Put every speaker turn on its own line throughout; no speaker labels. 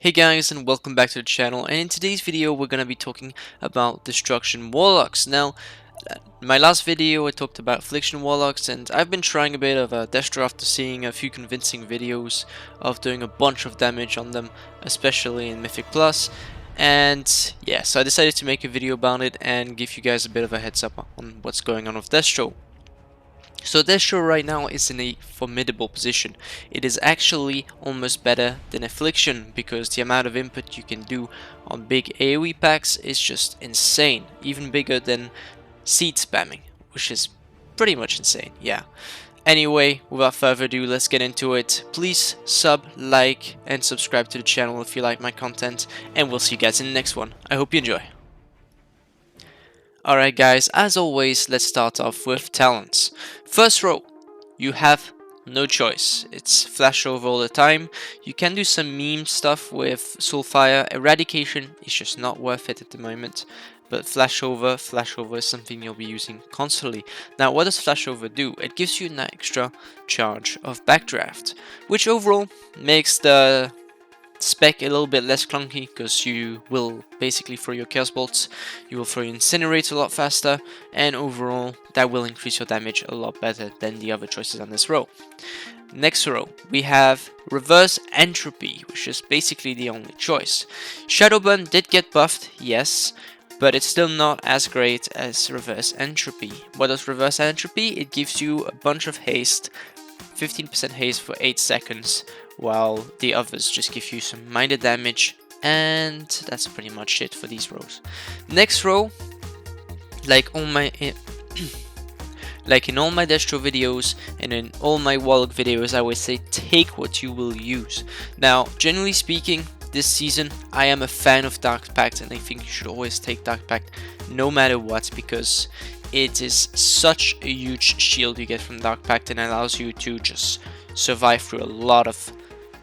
Hey guys, and welcome back to the channel, and in today's video we're going to be talking about Destruction Warlocks. Now, in my last video I talked about Affliction Warlocks, and I've been trying a bit of a Destro after seeing a few convincing videos of doing a bunch of damage on them, especially in Mythic Plus. And yeah, so I decided to make a video about it and give you guys a bit of a heads up on what's going on with Destro. So Destro right now is in a formidable position. It is actually almost better than Affliction because the amount of input you can do on big AoE packs is just insane. Even bigger than seed spamming, which is pretty much insane, yeah. Anyway, without further ado, let's get into it. Please sub, like, and subscribe to the channel if you like my content, and we'll see you guys in the next one. I hope you enjoy. Alright guys, as always, let's start off with talents. First row, you have no choice. It's flash over all the time. You can do some meme stuff with Soulfire. Eradication is just not worth it at the moment. But flash over is something you'll be using constantly. Now, what does flash over do? It gives you an extra charge of backdraft, which overall makes the spec a little bit less clunky because you will basically throw your Chaos Bolts, you will throw your Incinerate a lot faster, and overall that will increase your damage a lot better than the other choices on this row. Next row, we have Reverse Entropy, which is basically the only choice. Shadowburn did get buffed, yes, but it's still not as great as Reverse Entropy. What does Reverse Entropy? It gives you a bunch of haste, 15% haste for 8 seconds, while the others just give you some minor damage, and that's pretty much it for these rows. Next row, like in all my Destro videos and in all my Warlock videos, I always say take what you will use. Now, generally speaking, this season I am a fan of Dark Pact, and I think you should always take Dark Pact no matter what, because it is such a huge shield you get from Dark Pact and allows you to just survive through a lot of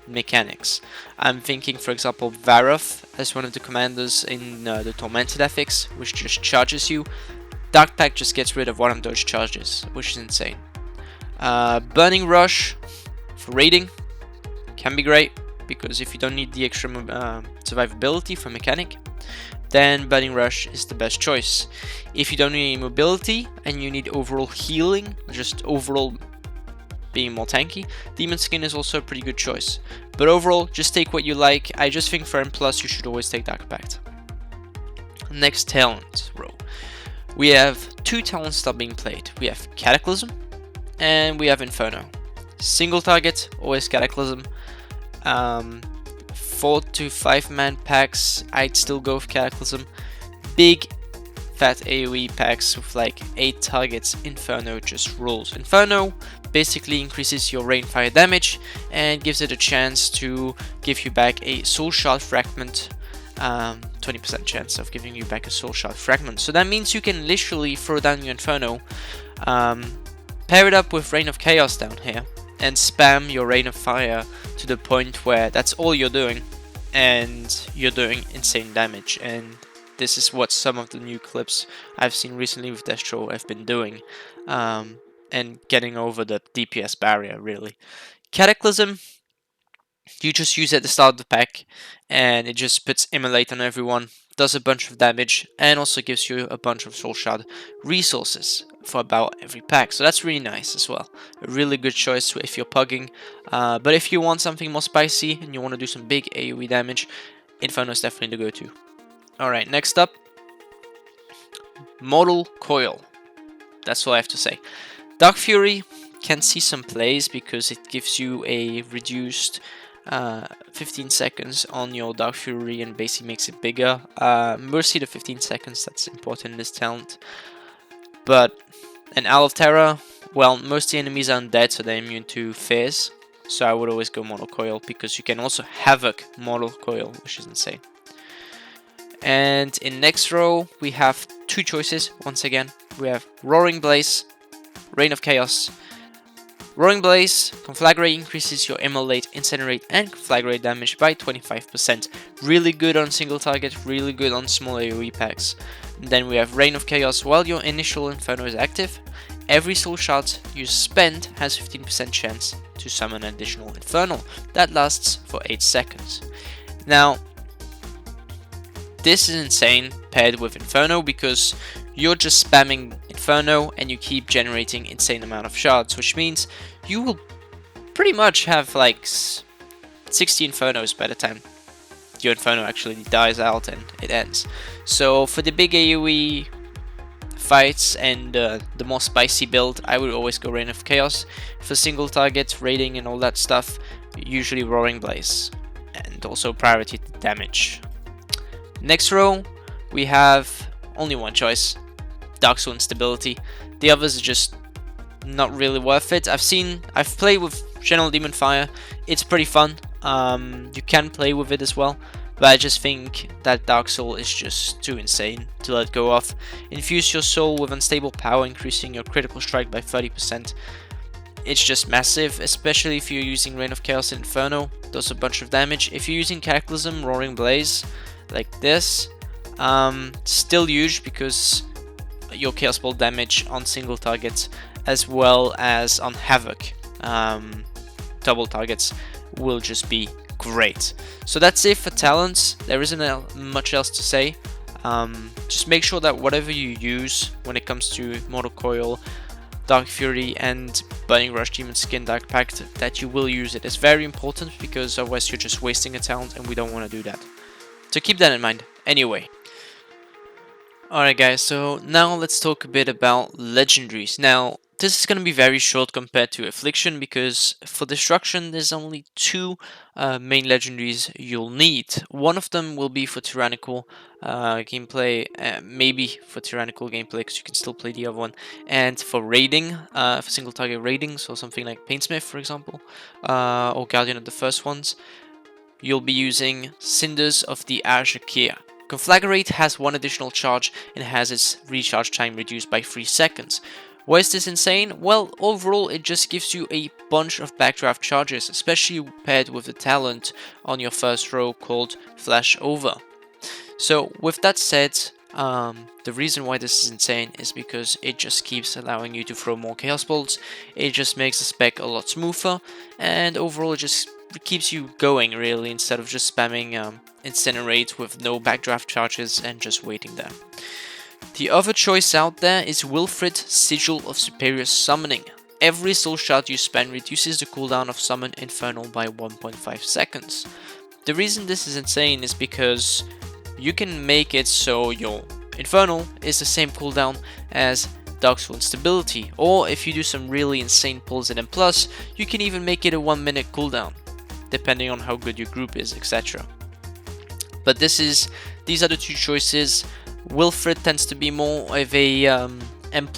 mechanics. I'm thinking, for example, Varoth as one of the commanders in the Tormented affix, which just charges you. Dark Pact just gets rid of one of those charges, which is insane. Burning Rush for raiding can be great, because if you don't need the extra survivability for mechanic, then Burning Rush is the best choice. If you don't need any mobility and you need overall healing, just overall being more tanky, Demon Skin is also a pretty good choice. But overall, just take what you like. I just think for M+, you should always take Dark Pact. Next talent row. We have two talents that are being played. We have Cataclysm and we have Inferno. Single target, always Cataclysm. 4 to 5 man packs, I'd still go with Cataclysm. Big fat AoE packs with like 8 targets, Inferno just rules. Inferno basically increases your rain fire damage and gives it a chance to give you back a soul shard fragment. 20% chance of giving you back a soul shard fragment. So that means you can literally throw down your Inferno, pair it up with Rain of Chaos down here, and spam your Rain of Fire to the point where that's all you're doing, and you're doing insane damage. And this is what some of the new clips I've seen recently with Destro have been doing, and getting over the DPS barrier, really. Cataclysm, you just use at the start of the pack, and it just puts Immolate on everyone, does a bunch of damage, and also gives you a bunch of Soul Shard resources for about every pack. So that's really nice as well. A really good choice if you're pugging. But if you want something more spicy and you want to do some big AoE damage, Inferno is definitely the go-to. Alright, next up, Mortal Coil. That's all I have to say. Dark Fury can see some plays because it gives you a reduced 15 seconds on your Dark Fury and basically makes it bigger. Mercy the 15 seconds, that's important in this talent. But an Owl of Terror, well, most of the enemies are undead, so they're immune to Fears. So I would always go Mortal Coil, because you can also Havoc Mortal Coil, which is insane. And in next row, we have two choices once again. We have Roaring Blaze, Rain of Chaos. Roaring Blaze, Conflagrate increases your Immolate, Incinerate, and Conflagrate damage by 25%. Really good on single target, really good on small AoE packs. And then we have Rain of Chaos. While your initial Inferno is active, every soul shard you spend has 15% chance to summon an additional Inferno. That lasts for 8 seconds. Now, this is insane paired with Inferno because you're just spamming Inferno and you keep generating insane amount of shards, which means you will pretty much have like 60 Infernos by the time your Inferno actually dies out and it ends. So for the big AoE fights and the more spicy build, I would always go Reign of Chaos. For single targets, raiding and all that stuff, usually Roaring Blaze, and also priority to damage. Next row, we have only one choice, Dark Soul Instability. The others are just not really worth it. I've played with General Demon Fire, it's pretty fun. You can play with it as well, but I just think that Dark Soul is just too insane to let go of. Infuse your soul with Unstable Power, increasing your critical strike by 30%. It's just massive, especially if you're using Reign of Chaos and Inferno, does a bunch of damage. If you're using Cataclysm, Roaring Blaze, like this, still huge because your Chaos Ball damage on single targets as well as on Havoc double targets will just be great. So that's it for talents. There isn't much else to say. Just make sure that whatever you use when it comes to Mortal Coil, Dark Fury and Burning Rush, Demon Skin, Dark Pact, that you will use it. It's very important because otherwise you're just wasting a talent and we don't want to do that. So keep that in mind. Anyway. Alright guys, so now let's talk a bit about Legendaries. Now, this is going to be very short compared to Affliction because for Destruction there's only two main Legendaries you'll need. One of them will be for Tyrannical gameplay, maybe for Tyrannical gameplay because you can still play the other one, and for raiding, for single target raiding, so something like Painsmith for example, or Guardian of the First Ones, you'll be using Cinders of the Ashakir. Conflagrate has one additional charge and has its recharge time reduced by 3 seconds. Why is this insane? Well, overall it just gives you a bunch of backdraft charges, especially paired with the talent on your first row called Flash Over. So with that said, the reason why this is insane is because it just keeps allowing you to throw more Chaos Bolts, it just makes the spec a lot smoother, and overall it just keeps you going really instead of just spamming Incinerate with no backdraft charges and just waiting there. The other choice out there is Wilfred, Sigil of Superior Summoning. Every soul shard you spend reduces the cooldown of Summon Infernal by 1.5 seconds. The reason this is insane is because you can make it so your Infernal is the same cooldown as Dark Soul Instability, or if you do some really insane pulls in M+, you can even make it a 1 minute cooldown, depending on how good your group is, etc. But these are the two choices. Wilfred tends to be more of a M+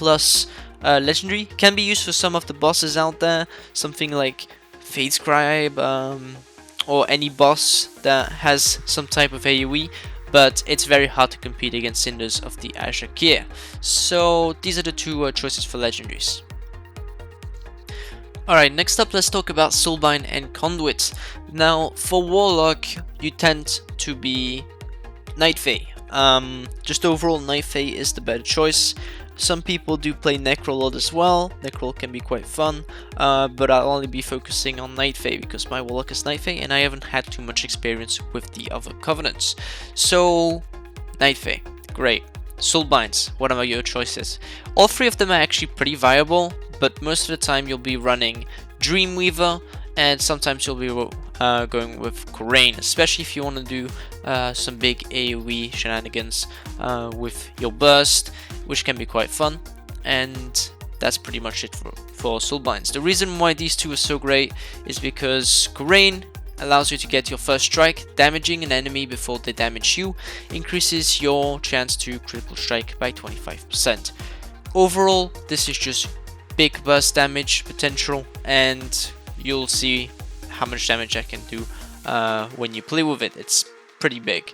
legendary. Can be used for some of the bosses out there, something like Fate Scribe, or any boss that has some type of AoE, but it's very hard to compete against Cinders of the Ashakir. So these are the two choices for legendaries. Alright, next up let's talk about Soulbind and Conduits. Now, for Warlock, you tend to be Night Fae. Just overall, Night Fae is the better choice. Some people do play Necro a lot as well. Necro can be quite fun, but I'll only be focusing on Night Fae because my Warlock is Night Fae and I haven't had too much experience with the other Covenants. So, Night Fae, great. Soulbinds, what are your choices? All three of them are actually pretty viable, but most of the time you'll be running Dreamweaver, and sometimes you'll be going with Korain, especially if you want to do some big AoE shenanigans with your burst, which can be quite fun. And that's pretty much it for Soulbinds. The reason why these two are so great is because Korain allows you to get your first strike, damaging an enemy before they damage you, increases your chance to critical strike by 25%. Overall, this is just big burst damage potential, and you'll see how much damage I can do when you play with it. It's pretty big.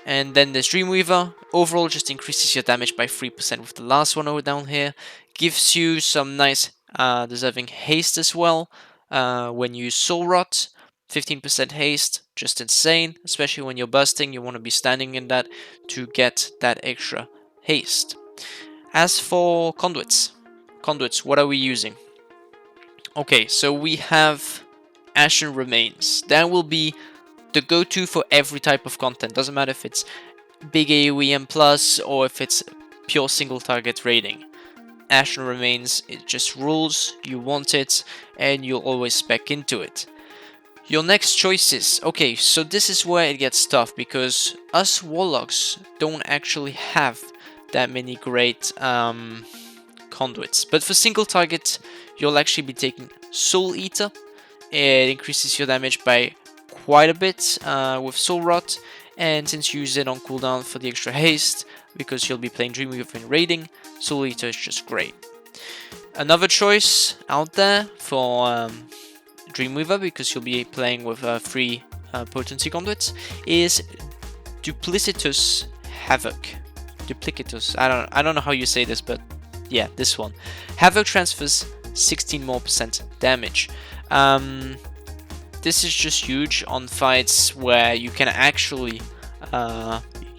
And then there's Dreamweaver. Overall, just increases your damage by 3% with the last one over down here. Gives you some nice deserving haste as well. When you Soul Rot, 15% haste, just insane. Especially when you're bursting, you want to be standing in that to get that extra haste. As for Conduits, what are we using? Okay, so we have Ashen Remains. That will be the go-to for every type of content. Doesn't matter if it's big AoE plus or if it's pure single target raiding. Ashen Remains, it just rules, you want it, and you'll always spec into it. Your next choices. Okay, so this is where it gets tough, because us Warlocks don't actually have that many great conduits. But for single target, you'll actually be taking Soul Eater. It increases your damage by quite a bit with Soul Rot, and since you use it on cooldown for the extra haste, because you'll be playing Dreamweaver in raiding, Soul Eater is just great. Another choice out there for Dreamweaver, because you'll be playing with 3 potency conduits, is Duplicitous Havoc. Duplicatus. I don't know how you say this, but yeah, this one. Havoc transfers 16% more damage. This is just huge on fights where you can actually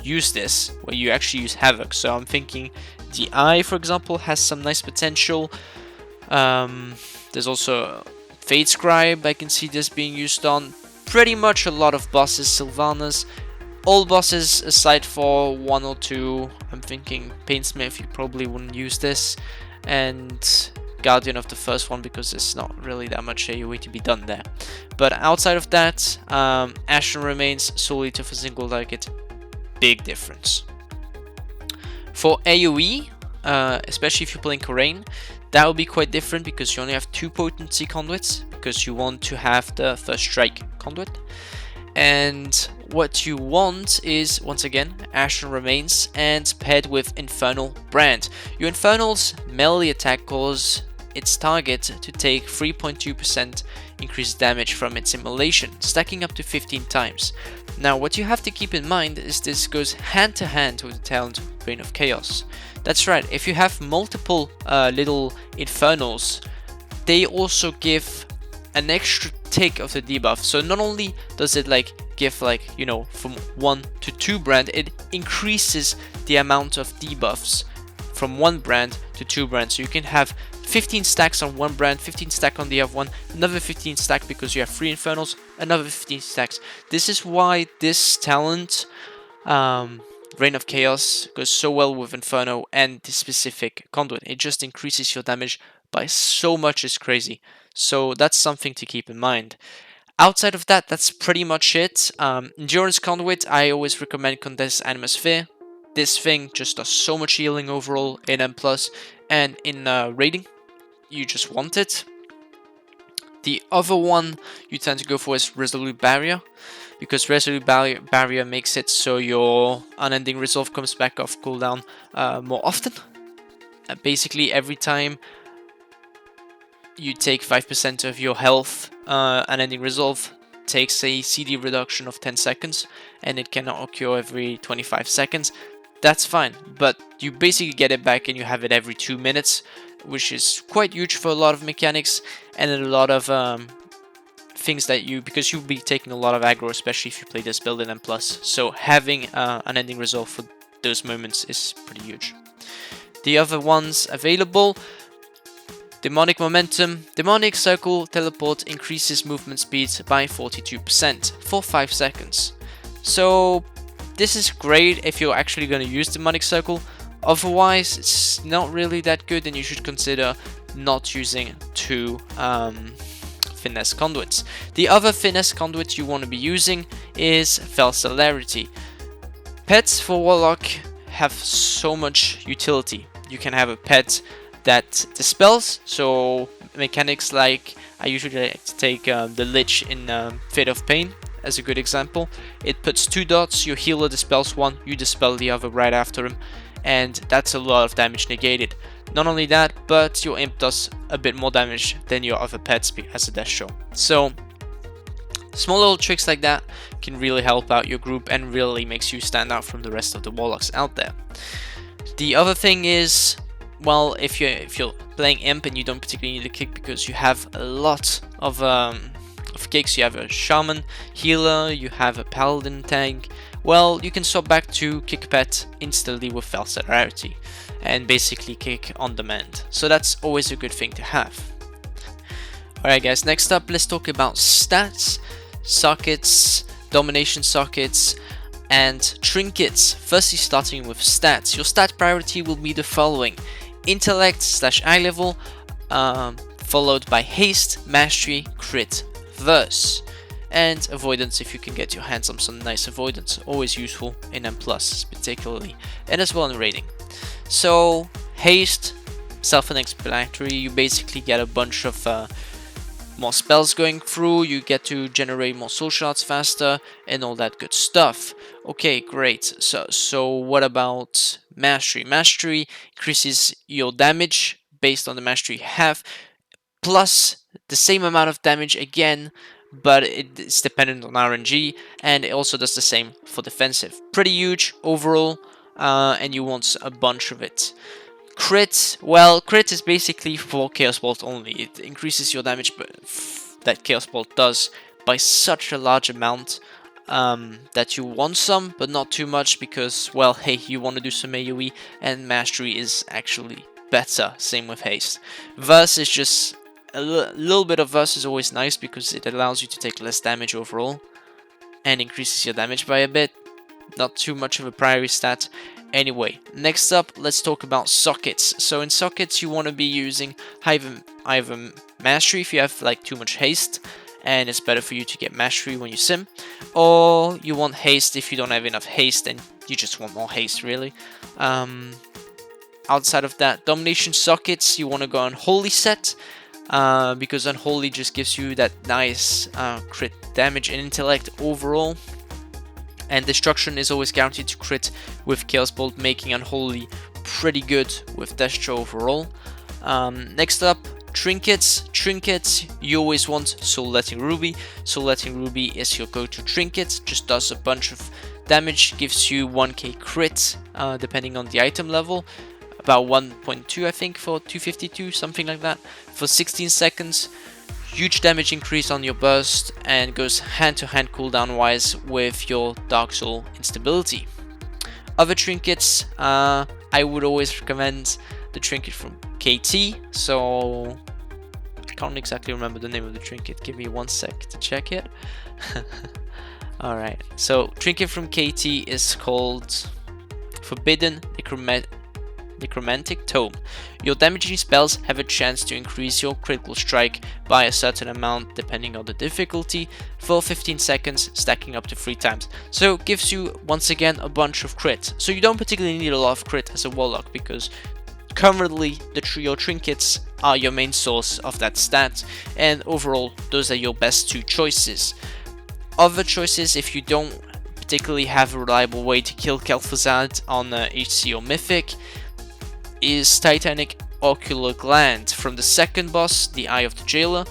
use this, where you actually use Havoc. So I'm thinking the Eye, for example, has some nice potential. There's also Fate Scribe, I can see this being used on pretty much a lot of bosses, Sylvanas. All bosses aside for 1 or 2, I'm thinking Painsmith, you probably wouldn't use this, and Guardian of the first one, because there's not really that much AoE to be done there. But outside of that, Ashen Remains, Soul Eater for single target, big difference. For AoE, especially if you're playing Khorane, that will be quite different, because you only have 2 potency conduits, because you want to have the first strike conduit. And what you want is, once again, Ashen Remains and paired with Infernal Brand. Your Infernal's melee attack causes its target to take 3.2% increased damage from its immolation, stacking up to 15 times. Now, what you have to keep in mind is this goes hand to hand with the talent Reign of Chaos. That's right, if you have multiple little Infernals, they also give an extra tick of the debuff. So not only does it give from 1 to 2 brand, it increases the amount of debuffs from 1 brand to 2 brands. So you can have 15 stacks on one brand, 15 stack on the other one, another 15 stack because you have 3 Infernals, another 15 stacks. This is why this talent, Reign of Chaos, goes so well with Inferno and this specific conduit. It just increases your damage by so much, it's crazy. So that's something to keep in mind. Outside of that, that's pretty much it. Endurance Conduit, I always recommend Condensed Animosphere. This thing just does so much healing overall in M+, and in raiding, you just want it. The other one you tend to go for is Resolute Barrier, because Resolute Barrier makes it so your Unending Resolve comes back off cooldown more often. Basically, every time you take 5% of your health, Unending Resolve takes a CD reduction of 10 seconds, and it cannot occur every 25 seconds. That's fine, but you basically get it back and you have it every 2 minutes, which is quite huge for a lot of mechanics and a lot of things that because you'll be taking a lot of aggro, especially if you play this build in M+. So having Unending Resolve for those moments is pretty huge. The other ones available: Demonic Momentum. Demonic Circle Teleport increases movement speed by 42% for 5 seconds. So this is great if you're actually going to use Demonic Circle. Otherwise, it's not really that good, and you should consider not using 2 Finesse Conduits. The other Finesse Conduit you want to be using is Fell Celerity. Pets for Warlock have so much utility. You can have a pet that dispels, so mechanics like, I usually like to take the Lich in Fate of Pain as a good example. It puts 2 dots, your healer dispels one, you dispel the other right after him, and that's a lot of damage negated. Not only that, but your imp does a bit more damage than your other pets as a death show. So small little tricks like that can really help out your group and really makes you stand out from the rest of the Warlocks out there. The other thing is, well, if you're playing imp and you don't particularly need a kick because you have a lot of kicks, you have a shaman healer, you have a paladin tank, well, you can swap back to kick pet instantly with Fell Celerity and basically kick on demand. So that's always a good thing to have. Alright guys, next up let's talk about stats, sockets, Domination sockets, and Trinkets. Firstly, starting with stats. Your stat priority will be the following: Intellect/eye level, followed by Haste, Mastery, Crit, Verse, and Avoidance if you can get your hands on some nice Avoidance. Always useful in M+, particularly, and as well in rating. So, Haste, self-explanatory. You basically get a bunch of more spells going through, you get to generate more soul shards faster, and all that good stuff. Okay, great. So what about Mastery? Mastery increases your damage based on the mastery you have, plus the same amount of damage again, but it's dependent on RNG, and it also does the same for defensive. Pretty huge overall, and you want a bunch of it. Crit, well, crit is basically for Chaos Bolt only. It increases your damage that Chaos Bolt does by such a large amount that you want some, but not too much, because, well, hey, you want to do some AoE, and Mastery is actually better. Same with Haste. Verse is just a little bit of Verse is always nice because it allows you to take less damage overall and increases your damage by a bit. Not too much of a priority stat. Anyway, next up, let's talk about sockets. So in sockets, you want to be using either Mastery if you have like too much haste, and it's better for you to get Mastery when you sim, or you want haste if you don't have enough haste and you just want more haste, really. Outside of that, Domination sockets, you want to go Unholy set, because Unholy just gives you that nice crit damage and intellect overall. And Destruction is always guaranteed to crit with Chaos Bolt, making Unholy pretty good with Destro overall. Next up, Trinkets. Trinkets, you always want Soul Letting Ruby. Soul Letting Ruby is your go-to trinket, just does a bunch of damage, gives you 1k crit, depending on the item level. About 1.2 I think for 252, something like that, for 16 seconds. Huge damage increase on your burst, and goes hand-to-hand cooldown wise with your Dark Soul instability. Other trinkets, I would always recommend the trinket from KT. So I can't exactly remember the name of the trinket. Give me 1 sec to check it. Alright, so trinket from KT is called Forbidden Necromantic Tome. Your damaging spells have a chance to increase your critical strike by a certain amount depending on the difficulty for 15 seconds, stacking up to 3 times. So it gives you once again a bunch of crit. So you don't particularly need a lot of crit as a warlock, because currently your trinkets are your main source of that stat, and overall those are your best 2 choices. Other choices, if you don't particularly have a reliable way to kill Kel'Thuzad on HC or Mythic, is Titanic Ocular Gland from the second boss, the Eye of the Jailer.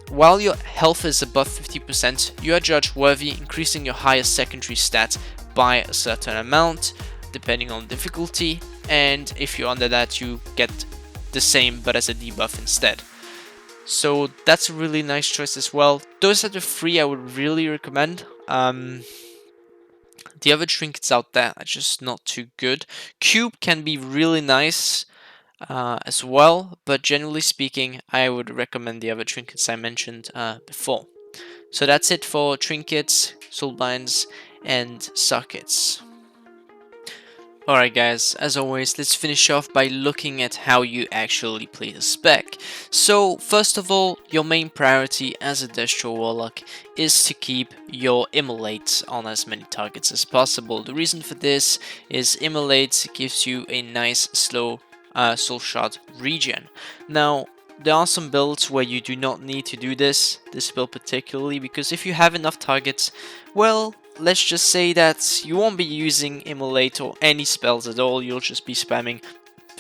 While your health is above 50%, you are judged worthy, increasing your highest secondary stat by a certain amount, depending on difficulty, and if you're under that, you get the same but as a debuff instead. So that's a really nice choice as well. Those are the 3 I would really recommend. The other trinkets out there are just not too good. Cube can be really nice as well, but generally speaking, I would recommend the other trinkets I mentioned before. So that's it for trinkets, soulbinds, and sockets. Alright guys, as always, let's finish off by looking at how you actually play the spec. So first of all, your main priority as a Destruction Warlock is to keep your Immolate on as many targets as possible. The reason for this is Immolate gives you a nice slow soul shard regen. Now, there are some builds where you do not need to do this build particularly, because if you have enough targets, well, let's just say that you won't be using Immolate or any spells at all. You'll just be spamming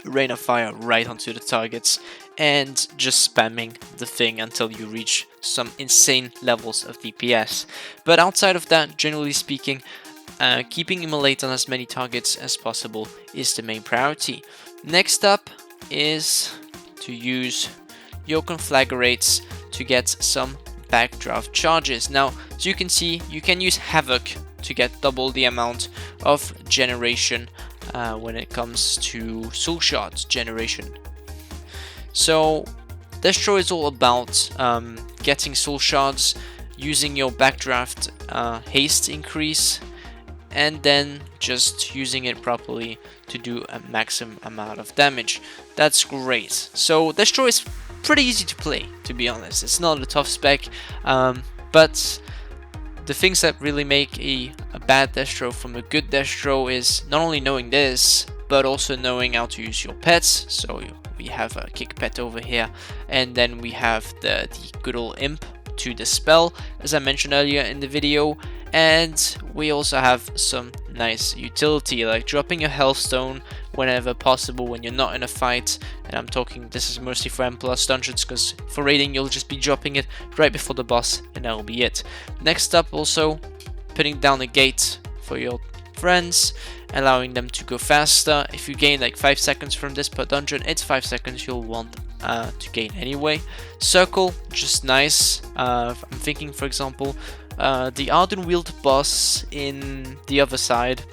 Rain of Fire right onto the targets and just spamming the thing until you reach some insane levels of DPS. But outside of that, generally speaking, keeping Immolate on as many targets as possible is the main priority. Next up is to use your Conflagrates to get some backdraft charges. Now, as you can see, you can use Havoc to get double the amount of generation when it comes to soul shards generation. So Destro is all about getting soul shards. using your backdraft haste increase, and then just using it properly to do a maximum amount of damage. That's great. So Destro is pretty easy to play, to be honest. It's not a tough spec, but the things that really make a bad Destro from a good Destro is not only knowing this, but also knowing how to use your pets. So we have a kick pet over here, and then we have the good old imp to dispel, as I mentioned earlier in the video. And we also have some nice utility, like dropping a health stone whenever possible when you're not in a fight. And I'm talking, this is mostly for M+ dungeons, because for raiding you'll just be dropping it right before the boss, and that'll be it. Next up, also putting down a gate for your friends, allowing them to go faster. If you gain like 5 seconds from this per dungeon, it's 5 seconds you'll want to gain anyway. Circle, just nice. I'm thinking, for example, the Ardenweald boss in the other side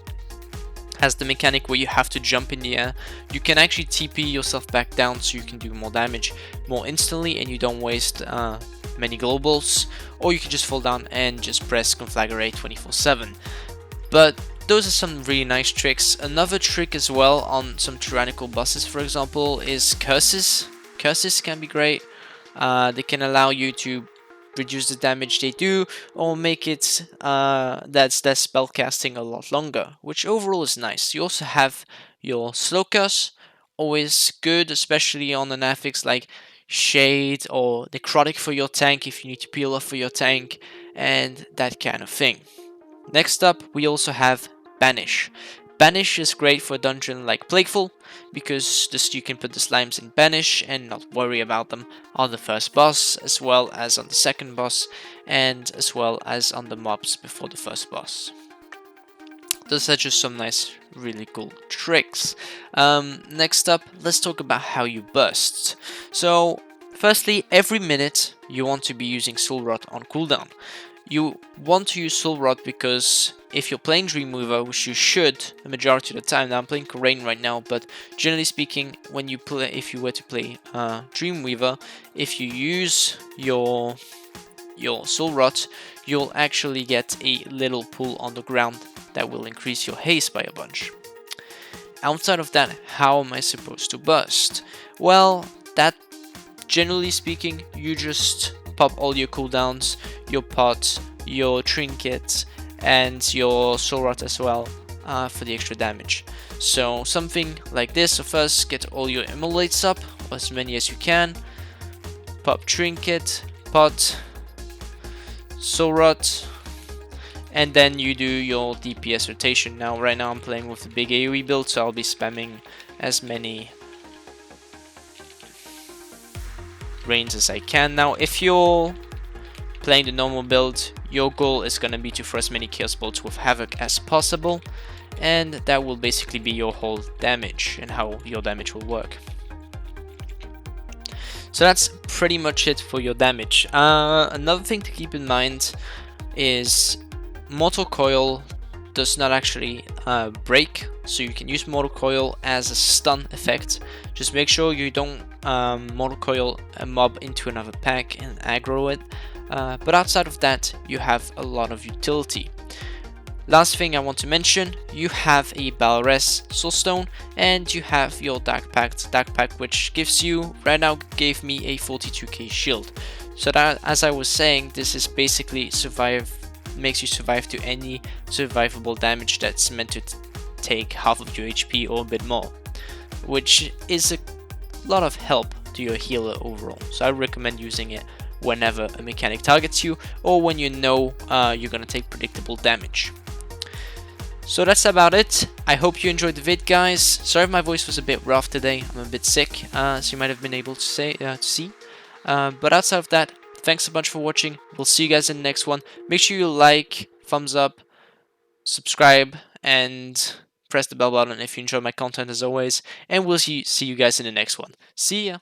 has the mechanic where you have to jump in the air. You can actually TP yourself back down so you can do more damage more instantly and you don't waste many globals, or you can just fall down and just press Conflagrate 24/7. But those are some really nice tricks. Another trick as well on some tyrannical bosses, for example, is curses. Curses can be great. They can allow you to reduce the damage they do, or make it that's their spell casting a lot longer, which overall is nice. You also have your slow curse, always good, especially on an affix like Shade or Necrotic for your tank if you need to peel off for your tank, and that kind of thing. Next up, we also have Banish. Banish is great for a dungeon like Plagueful, because just you can put the slimes in Banish and not worry about them on the first boss, as well as on the second boss, and as well as on the mobs before the first boss. Those are just some nice, really cool tricks. Next up, let's talk about how you burst. So, firstly, every minute you want to be using Soul Rot on cooldown. You want to use Soul Rot because if you're playing Dreamweaver, which you should the majority of the time. Now I'm playing Korain right now, but generally speaking, when you play, if you were to play Dreamweaver, if you use your Soul Rot, you'll actually get a little pull on the ground that will increase your haste by a bunch. Outside of that, how am I supposed to burst? Well, that generally speaking, you just pop all your cooldowns, your pot, your trinkets, and your Soul Rot as well for the extra damage. So something like this. So first, get all your immolates up, as many as you can. Pop trinket, pot, Soul Rot, and then you do your DPS rotation. Now, right now I'm playing with the big AoE build, so I'll be spamming as many rains as I can. Now, if you're playing the normal build, your goal is going to be to throw as many Chaos Bolts with Havoc as possible, and that will basically be your whole damage and how your damage will work. So that's pretty much it for your damage. Another thing to keep in mind is Mortal Coil does not actually break, so you can use Mortal Coil as a stun effect. Just make sure you don't Mortal Coil a mob into another pack and aggro it. But outside of that, you have a lot of utility. Last thing I want to mention, you have a Balres Soulstone, and you have your Dark Pact, which gives you, right now gave me a 42k shield. So that, as I was saying, this is basically makes you survive to any survivable damage that's meant to take half of your HP or a bit more, which is a lot of help to your healer overall. So I recommend using it whenever a mechanic targets you, or when you know you're gonna take predictable damage. So that's about it. I hope you enjoyed the vid, guys. Sorry if my voice was a bit rough today. I'm a bit sick, so you might have been able to see. But outside of that, thanks a bunch for watching. We'll see you guys in the next one. Make sure you like, thumbs up, subscribe, and press the bell button if you enjoy my content as always. And we'll see you guys in the next one. See ya!